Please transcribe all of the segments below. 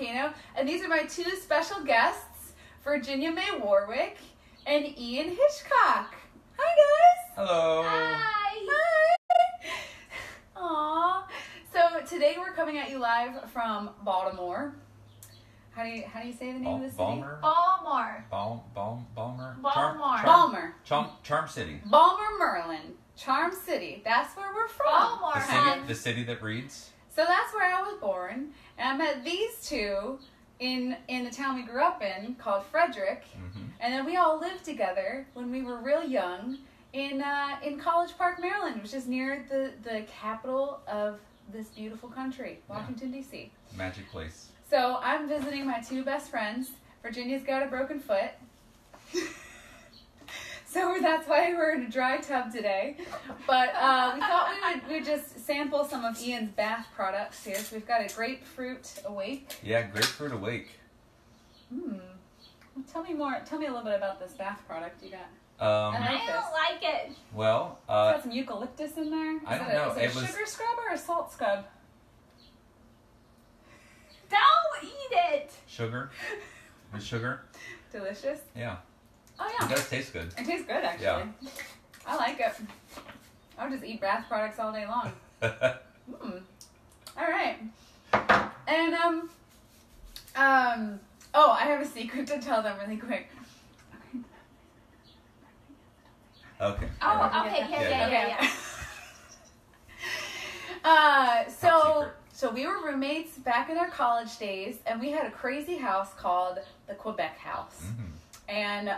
Volcano. And these are my two special guests, Virginia May Warwick and Ian Hitchcock. Hi, guys. Hello. Hi. Aww. So today we're coming at you live from Baltimore. How do you say the name of the city? Balmer. Charm City. Balmer, Maryland. Charm City. That's where we're from. The city that reads. So that's where I was born. And I met these two in the town we grew up in called Frederick. Mm-hmm. And then we all lived together when we were real young in College Park, Maryland, which is near the capital of this beautiful country, Washington, D.C. Magic place. So I'm visiting my two best friends. Virginia's got a broken foot. So that's why we're in a dry tub today. But we thought we would just sample some of Ian's bath products here. So we've got a grapefruit awake. Yeah, grapefruit awake. Tell me a little bit about this bath product you got. I don't like it. Well, it's got some eucalyptus in there. I don't know. Is it a sugar scrub or a salt scrub? Don't eat it. Sugar. With sugar. Delicious. Yeah. Oh yeah. It does taste good. It tastes good actually. Yeah. I like it. I would just eat bath products all day long. All right. And oh, I have a secret to tell them really quick. Okay. Oh, okay. Yeah. So we were roommates back in our college days, and we had a crazy house called the Quebec House. Mm-hmm. And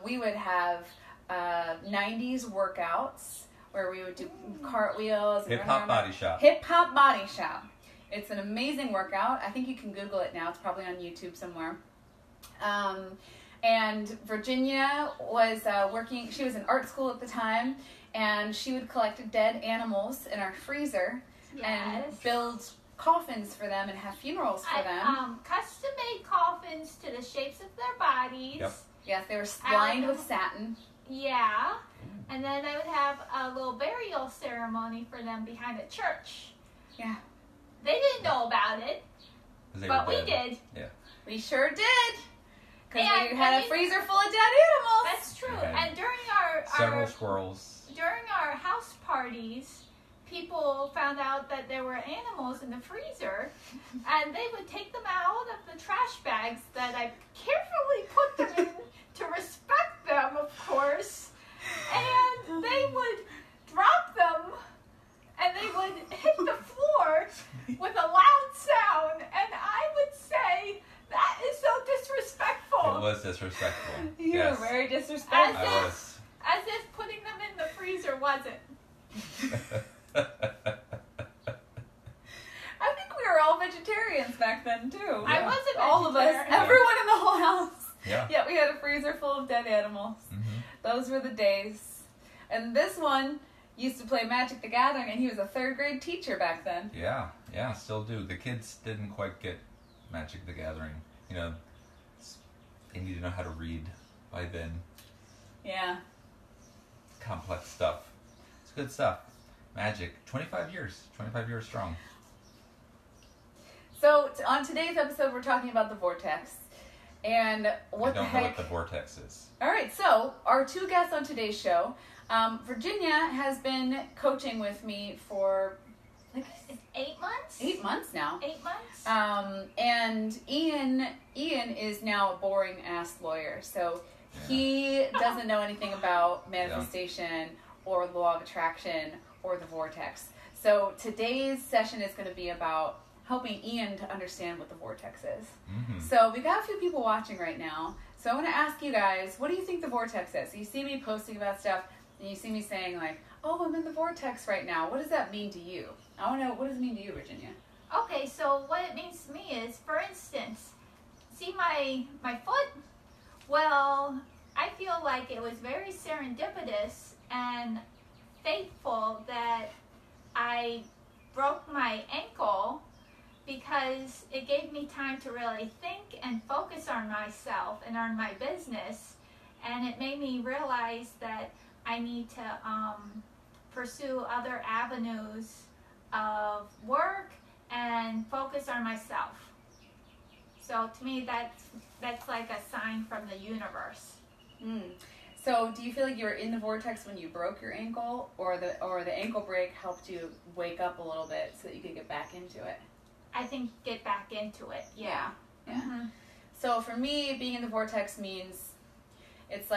we would have 90s workouts where we would do cartwheels. And Hip Hop Body Shop. Hip Hop Body Shop. It's an amazing workout. I think you can Google it now. It's probably on YouTube somewhere. And Virginia was working, she was in art school at the time, and she would collect dead animals in our freezer and build coffins for them and have funerals for them. Custom-made coffins to the shapes of their bodies. Yep. Yes, they were lined with satin. Yeah. And then I would have a little burial ceremony for them behind a church. Yeah. They didn't know about it, but we did. Yeah. We sure did. Because we had a freezer full of dead animals. That's true. Yeah. And during our several squirrels. During our house parties, people found out that there were animals in the freezer, and they would take them out of the trash bags that I carefully put them in to respect them, of course, and they would drop them, and they would hit the floor with a loud sound, and I would say, that is so disrespectful. It was disrespectful. You were very disrespectful. As if putting them in the freezer wasn't. I think we were all vegetarians back then, too. Yeah. I was a vegetarian. All of us. Everyone in the whole house. Yeah. Yeah, we had a freezer full of dead animals. Mm-hmm. Those were the days. And this one used to play Magic the Gathering, and he was a third grade teacher back then. Yeah, still do. The kids didn't quite get Magic the Gathering. You know, they need to know how to read by then. Yeah. Complex stuff. It's good stuff. Magic. 25 years strong. So on today's episode, we're talking about the Vortex. And what the heck? I don't know what the Vortex is. All right, so our two guests on today's show, Virginia has been coaching with me for 8 months? 8 months now. 8 months? And Ian is now a boring ass lawyer, so he doesn't know anything about manifestation or the law of attraction or the vortex. So today's session is going to be about helping Ian to understand what the vortex is. Mm-hmm. So we've got a few people watching right now. So I want to ask you guys, what do you think the vortex is? You see me posting about stuff, and you see me saying like, oh, I'm in the vortex right now. What does that mean to you? I want to know, what does it mean to you, Virginia? Okay, so what it means to me is, for instance, see my foot? Well, I feel like it was very serendipitous and faithful that I broke my ankle, because it gave me time to really think and focus on myself and on my business, and it made me realize that I need to pursue other avenues of work and focus on myself. So to me, that's like a sign from the universe. So do you feel like you were in the vortex when you broke your ankle, or the ankle break helped you wake up a little bit so that you could get back into it? I think get back into it. Yeah. Yeah. So for me, being in the vortex means it's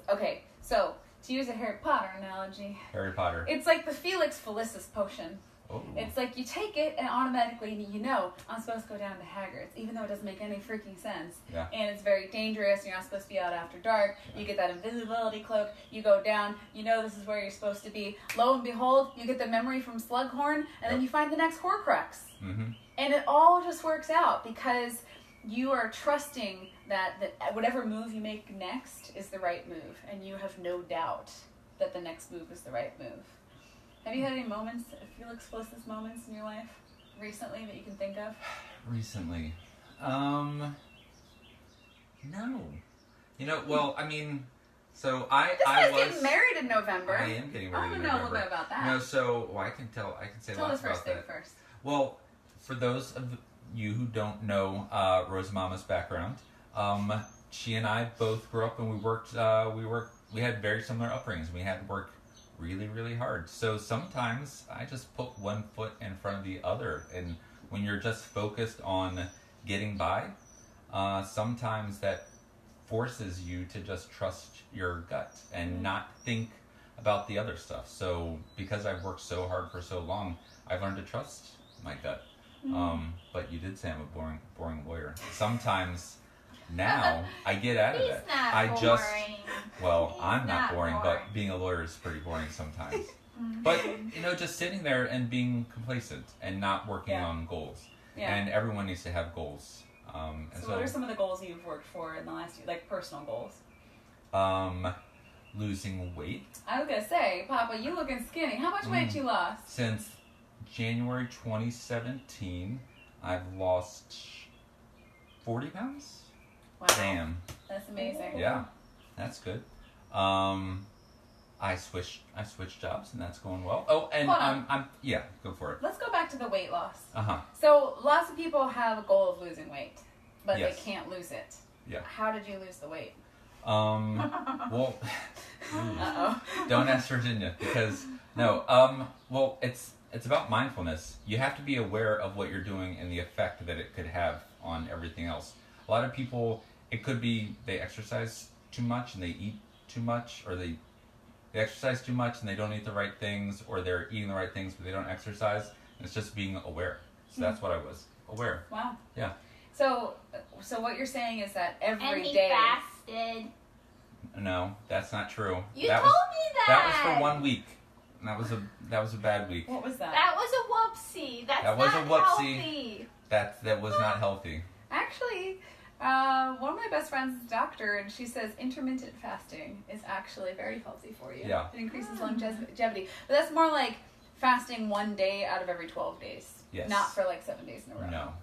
okay. So to use a Harry Potter analogy, it's like the Felix Felicis potion. Oh. It's like you take it and automatically you know I'm supposed to go down to Hagrid's, even though it doesn't make any freaking sense. Yeah. And it's very dangerous. You're not supposed to be out after dark. Yeah. You get that invisibility cloak. You go down. You know this is where you're supposed to be. Lo and behold, you get the memory from Slughorn, and then you find the next Horcrux. Mm-hmm. And it all just works out because you are trusting that whatever move you make next is the right move, and you have no doubt that the next move is the right move. Have you had any moments, Felix Felicis moments in your life recently that you can think of? Recently? No. Well, I mean, so I was getting married in November. I am getting married in November. I don't know a little bit about that. No, so I can say Tell lots the first about thing that. first. Well, for those of you who don't know Rose Mama's background, she and I both grew up and we had very similar upbringings. We had to work really, really hard. So sometimes I just put one foot in front of the other, and when you're just focused on getting by, sometimes that forces you to just trust your gut and not think about the other stuff. So because I've worked so hard for so long, I've learned to trust my gut. But you did say I'm a boring lawyer. Sometimes now I get out of it. I'm not boring, but being a lawyer is pretty boring sometimes. But just sitting there and being complacent and not working on goals. Yeah. And everyone needs to have goals. So what are some of the goals you've worked for in the last year, like personal goals? Losing weight. I was gonna say, Papa, you looking skinny. How much weight you lost? Since January 2017, I've lost 40 pounds. Wow. Damn. That's amazing. Yeah, that's good. I switched jobs and that's going well. Oh, and go for it. Let's go back to the weight loss. Uh-huh. So lots of people have a goal of losing weight, but yes. they can't lose it. Yeah. How did you lose the weight? Well, uh-oh. Don't ask Virginia because well, it's about mindfulness. You have to be aware of what you're doing and the effect that it could have on everything else. A lot of people, it could be they exercise too much and they eat too much, or they exercise too much and they don't eat the right things, or they're eating the right things but they don't exercise. And it's just being aware. So that's what I was. Aware. Wow. Yeah. So what you're saying is that every day. And he fasted. No, that's not true. You told me that. That was for 1 week. That was a bad week. What was that? That was a whoopsie. That was not a whoopsie. Healthy. That was not healthy. Actually, one of my best friends is a doctor, and she says intermittent fasting is actually very healthy for you. Yeah. It increases longevity. But that's more like fasting 1 day out of every 12 days. Yes. Not for like 7 days in a row. No.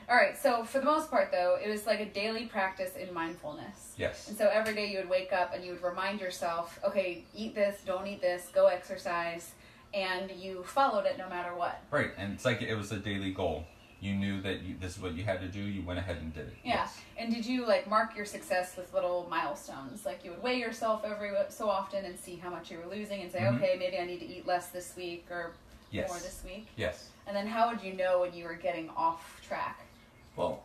All right, so for the most part, though, it was like a daily practice in mindfulness. Yes. And so every day you would wake up and you would remind yourself, okay, eat this, don't eat this, go exercise, and you followed it no matter what. Right, and it's like it was a daily goal. You knew that this is what you had to do, you went ahead and did it. Yeah, yes. And did you mark your success with little milestones? Like you would weigh yourself every so often and see how much you were losing and say, okay, maybe I need to eat less this week or more this week? Yes. And then how would you know when you were getting off track? Well,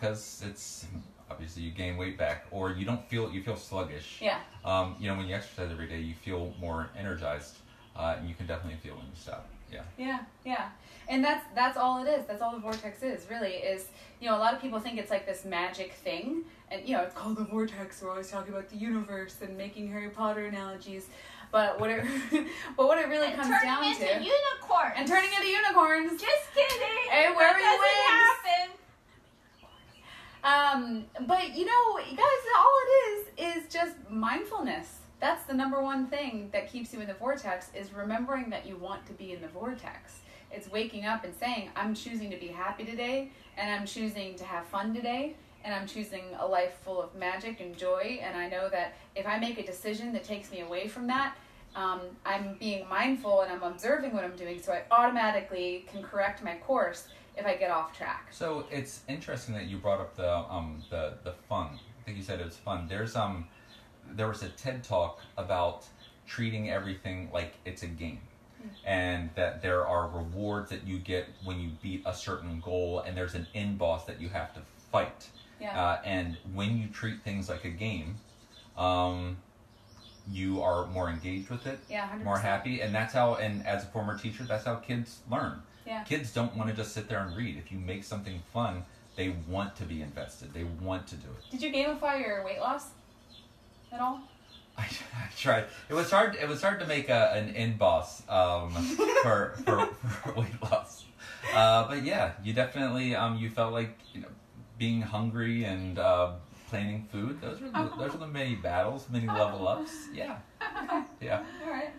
because it's obviously you gain weight back, or you feel sluggish. Yeah. When you exercise every day, you feel more energized, and you can definitely feel when you stop. Yeah. Yeah. And that's all it is. That's all the Vortex is, really, is, a lot of people think it's like this magic thing, and, it's called the Vortex. We're always talking about the universe and making Harry Potter analogies. But what it really comes down to... Turning into unicorns. And turning into unicorns. Just kidding. Hey, where are your wings? Happen. But you guys, all it is just mindfulness. That's the number one thing that keeps you in the vortex, is remembering that you want to be in the vortex. It's waking up and saying, I'm choosing to be happy today, and I'm choosing to have fun today, and I'm choosing a life full of magic and joy, and I know that if I make a decision that takes me away from that, I'm being mindful and I'm observing what I'm doing, so I automatically can correct my course if I get off track. So it's interesting that you brought up the fun. I think you said it was fun. There was a TED Talk about treating everything like it's a game, and that there are rewards that you get when you beat a certain goal, and there's an end boss that you have to fight. Yeah. And when you treat things like a game, you are more engaged with it, 100%. more happy, and that's how. And as a former teacher, that's how kids learn. Yeah. Kids don't want to just sit there and read. If you make something fun, they want to be invested. They want to do it. Did you gamify your weight loss at all? I tried. It was hard. It was hard to make an end boss for weight loss. But yeah, you definitely you felt like being hungry and planning food. Those are the many battles, many level ups. Yeah. Okay. Yeah. All right.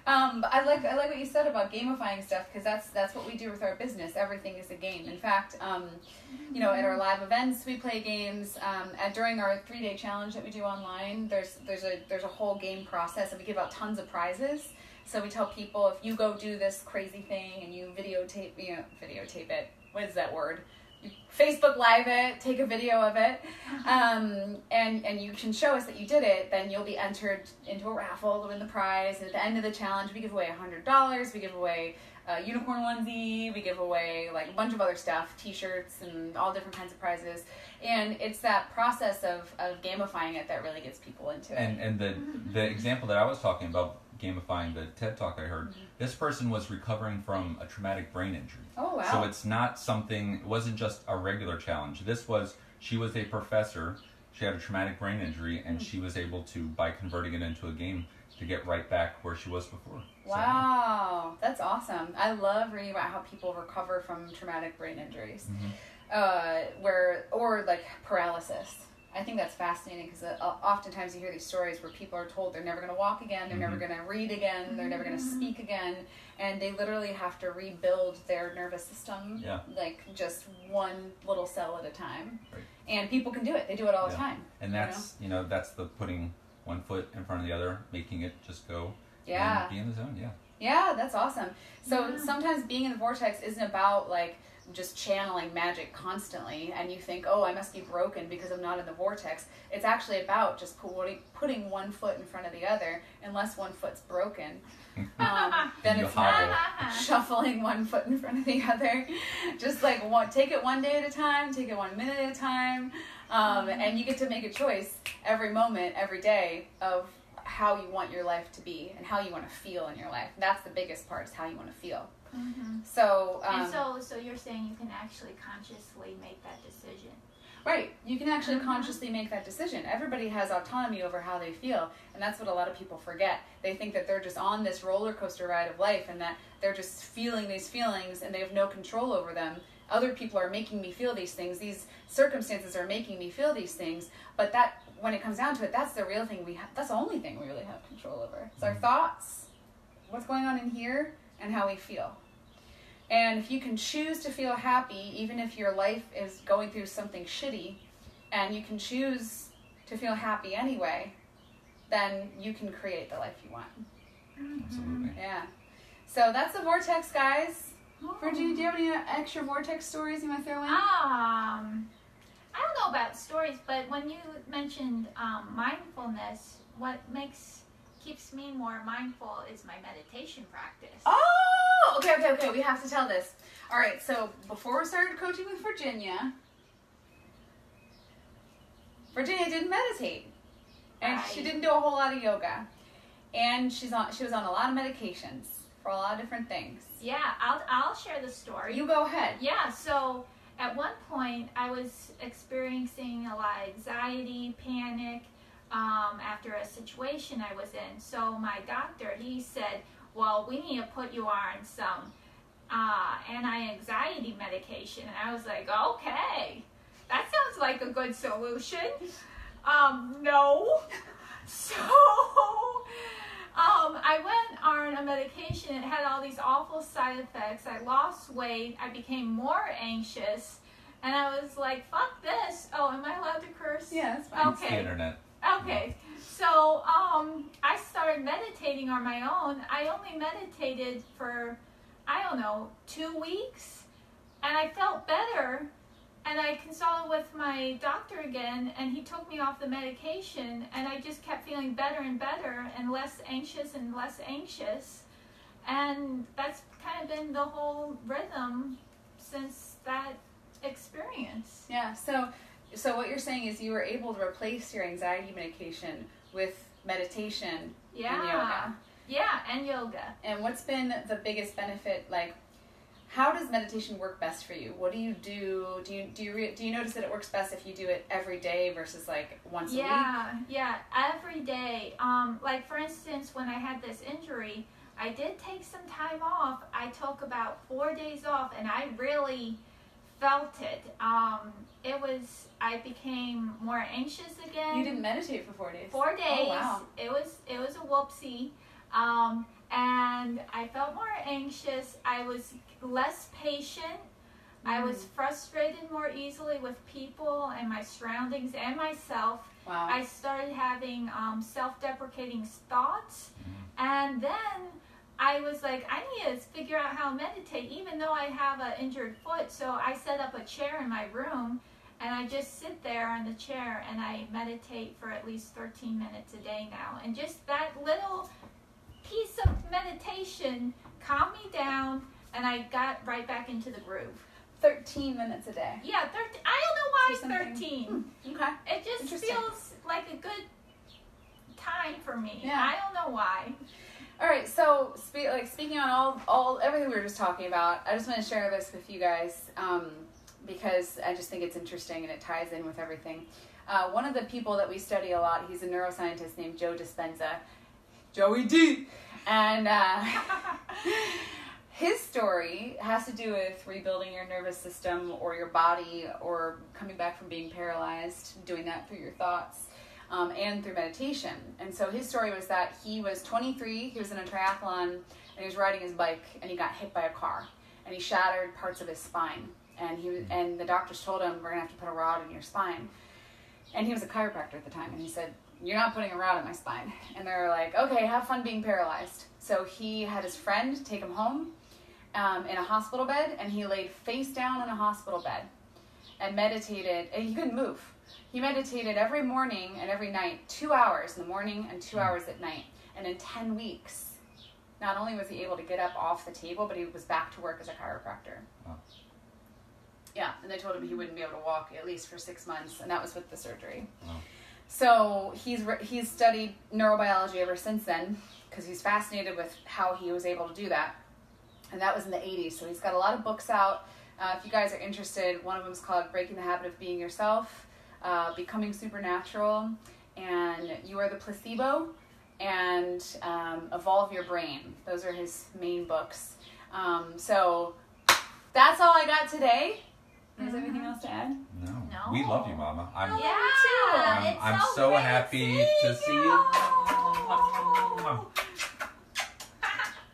I like what you said about gamifying stuff, because that's what we do with our business. Everything is a game. In fact, at our live events we play games. And during our 3-day challenge that we do online, there's a whole game process, and we give out tons of prizes. So we tell people, if you go do this crazy thing and you videotape it. What is that word? Facebook Live it, take a video of it, and you can show us that you did it, then you'll be entered into a raffle to win the prize. And at the end of the challenge, we give away $100, we give away a unicorn onesie, we give away like a bunch of other stuff, t-shirts and all different kinds of prizes. And it's that process of gamifying it that really gets people into it. And the example that I was talking about, gamifying the TED Talk I heard, this person was recovering from a traumatic brain injury. Oh, wow. So it's not something, it wasn't just a regular challenge. She was a professor, she had a traumatic brain injury, and she was able to, by converting it into a game, to get right back where she was before. Wow, that's awesome. I love reading about how people recover from traumatic brain injuries, or like paralysis. I think that's fascinating, because oftentimes you hear these stories where people are told they're never going to walk again, they're never going to read again, they're never going to speak again, and they literally have to rebuild their nervous system, like just one little cell at a time. Right. And people can do it. They do it all the time. And that's that's the putting one foot in front of the other, making it just go. Yeah. And be in the zone. Yeah. Yeah, that's awesome. So sometimes being in the vortex isn't about like just channeling magic constantly, and you think, oh, I must be broken because I'm not in the vortex. It's actually about just putting one foot in front of the other. Unless one foot's broken, then it's not shuffling one foot in front of the other. Just like take it one day at a time, take it 1 minute at a time, and you get to make a choice every moment, every day of how you want your life to be and how you want to feel in your life. That's the biggest part, is how you want to feel. So, so you're saying you can actually consciously make that decision. Right. You can actually consciously make that decision. Everybody has autonomy over how they feel, and that's what a lot of people forget. They think that they're just on this roller coaster ride of life, and that they're just feeling these feelings and they have no control over them. Other people are making me feel these things. These circumstances are making me feel these things. But that, when it comes down to it, that's the real thing that's the only thing we really have control over. It's our thoughts, what's going on in here, and how we feel. And if you can choose to feel happy, even if your life is going through something shitty, and you can choose to feel happy anyway, then you can create the life you want. Absolutely. Yeah. So that's the vortex, guys. Virginia, do you have any extra vortex stories you want to throw in? I don't know about stories, but when you mentioned mindfulness, what keeps me more mindful is my meditation practice. Oh, okay. We have to tell this. All right, so before we started coaching with Virginia didn't meditate, and she didn't do a whole lot of yoga, and she was on a lot of medications for a lot of different things. Yeah, I'll share the story. You go ahead. Yeah, so at one point I was experiencing a lot of anxiety, panic, after a situation I was in. So my doctor, he said, well, we need to put you on some anti-anxiety medication. And I was like, okay, that sounds like a good solution. No. So I went on a medication. It had all these awful side effects. I lost weight. I became more anxious. And I was like, fuck this. Oh, am I allowed to curse? Yeah, that's fine. Okay. It's the internet. Okay, so I started started meditating on my own, I only meditated for, 2 weeks, and I felt better. And I consulted with my doctor again, and he took me off the medication, and I just kept feeling better and better and less anxious and less anxious. And that's kind of been the whole rhythm since that experience. Yeah, so what you're saying is you were able to replace your anxiety medication with meditation and yoga. Yeah, and yoga. And what's been the biggest benefit? Like, how does meditation work best for you? What do you do? Do you notice that it works best if you do it every day versus like once a week? Yeah, every day. Like for instance, when I had this injury, I did take some time off. I took about 4 days off, and I really felt it. I became more anxious again. You didn't meditate for 4 days. 4 days. Oh, wow. It was a whoopsie. And I felt more anxious. I was less patient. I was frustrated more easily with people and my surroundings and myself. Wow. I started having self-deprecating thoughts. And then I was like, I need to figure out how to meditate, even though I have an injured foot. So I set up a chair in my room, and I just sit there in the chair, and I meditate for at least 13 minutes a day now. And just that little piece of meditation calmed me down, and I got right back into the groove. 13 minutes a day. Yeah, 13. I don't know why 13. Okay. It just feels like a good time for me. Yeah. I don't know why. All right, so speaking on all everything we were just talking about, I just want to share this with you guys because I just think it's interesting and it ties in with everything. One of the people that we study a lot, he's a neuroscientist named JoeDispenza. Joey D! And his story has to do with rebuilding your nervous system or your body or coming back from being paralyzed, doing that through your thoughts. And through meditation. And so his story was that he was 23, he was in a triathlon, and he was riding his bike, and he got hit by a car, and he shattered parts of his spine. And the doctors told him, we're going to have to put a rod in your spine. And he was a chiropractor at the time, and he said, you're not putting a rod in my spine. And they were like, okay, have fun being paralyzed. So he had his friend take him home in a hospital bed, and he laid face down in a hospital bed and meditated, and he couldn't move. He meditated every morning and every night, 2 hours in the morning and 2 hours at night. And in 10 weeks, not only was he able to get up off the table, but he was back to work as a chiropractor. Oh. Yeah, and they told him he wouldn't be able to walk at least for 6 months, and that was with the surgery. Oh. So he's studied neurobiology ever since then, because he's fascinated with how he was able to do that. And that was in the 80s, so he's got a lot of books out. If you guys are interested, one of them is called Breaking the Habit of Being Yourself, Becoming Supernatural, and You Are the Placebo, and Evolve Your Brain. Those are his main books. So that's all I got today. Is there anything else to add? No. No. We love you, Mama. Yeah, me too. I'm so happy to see you.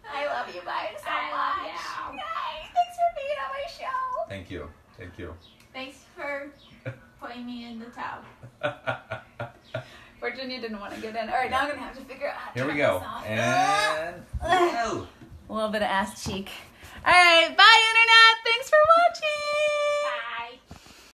I love you guys so much. Yay, thanks for being on my show. Thank you. Thank you. Thanks for putting me in the tub. Virginia didn't want to get in. All right, now I'm going to have to figure out how to Here we turn go. this off. And go. A little bit of ass cheek. All right, bye, Internet. Thanks for watching.